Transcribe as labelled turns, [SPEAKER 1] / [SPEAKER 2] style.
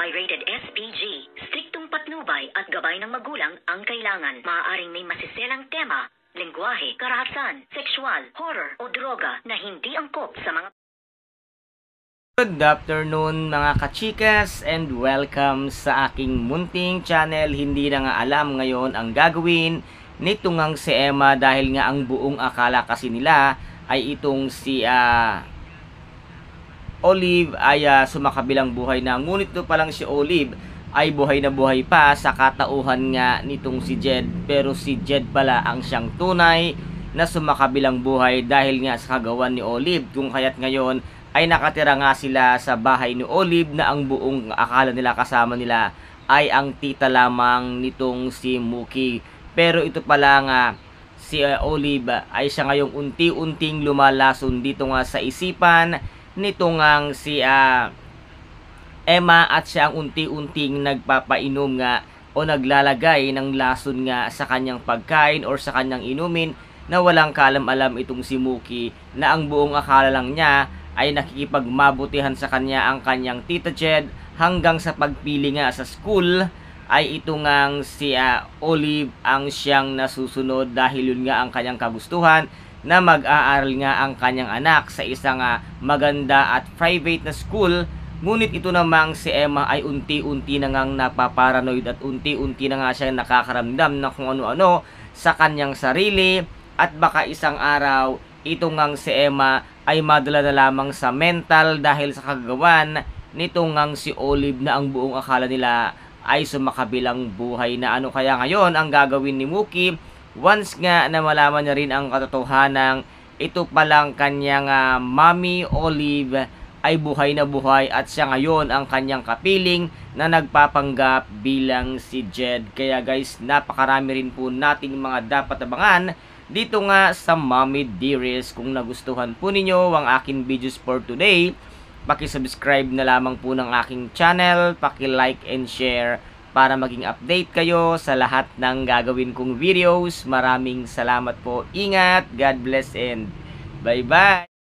[SPEAKER 1] by rated SPG. Striktong patnubay at gabay ng magulang ang kailangan. Maaaring may masiselang tema, lengguwahe, karahasan, sexual, horror o droga na hindi angkop sa mga...
[SPEAKER 2] Good afternoon mga kachikas and welcome sa aking munting channel. Hindi na nga alam ngayon ang gagawin nito ngang si Emma dahil nga ang buong akala kasi nila ay itong si Olive ay sumakabilang buhay na. Ngunit ito palang si Olive ay buhay na buhay pa sa katauhan nga nitong si Jed. Pero si Jed pala ang siyang tunay na sumakabilang buhay dahil nga sa kagawan ni Olive. Kung kaya't ngayon ay nakatira nga sila sa bahay ni Olive na ang buong akala nila kasama nila ay ang tita lamang nitong si Mookie. Pero ito pala nga si Olive ay siya ngayong unti-unting lumalason dito nga sa isipan nito nga si Emma at siya ang unti-unting nagpapainom nga o naglalagay ng lason nga sa kanyang pagkain or sa kanyang inumin na walang kalam-alam itong si Mookie na ang buong akala lang niya ay nakikipagmabutihan sa kanya ang kanyang tita Jed hanggang sa pagpili nga sa school ay ito ngang si Olive ang siyang nasusunod dahil yun nga ang kanyang kagustuhan na mag-aaral nga ang kanyang anak sa isang maganda at private na school. Ngunit ito namang si Emma ay unti-unti na ngang napaparanoid at unti-unti na nga siya nakakaramdam ng kung ano-ano sa kanyang sarili at baka isang araw ito ngang si Emma ay madala na lamang sa mental dahil sa kagawan nito ngang si Olive na ang buong akala nila ay sumakabilang buhay na. Ano kaya ngayon ang gagawin ni Mookie once nga na malaman niya rin ang katotohanan ito palang kanyang mommy Olive ay buhay na buhay at siya ngayon ang kanyang kapiling na nagpapanggap bilang si Jed. Kaya guys, napakarami rin po nating mga dapat abangan dito nga sa Mommy Dearest. Kung nagustuhan po ninyo ang aking videos for today, paki-subscribe na lamang po ng aking channel, paki-like and share para maging update kayo sa lahat ng gagawin kong videos. Maraming salamat po. Ingat, God bless and bye-bye!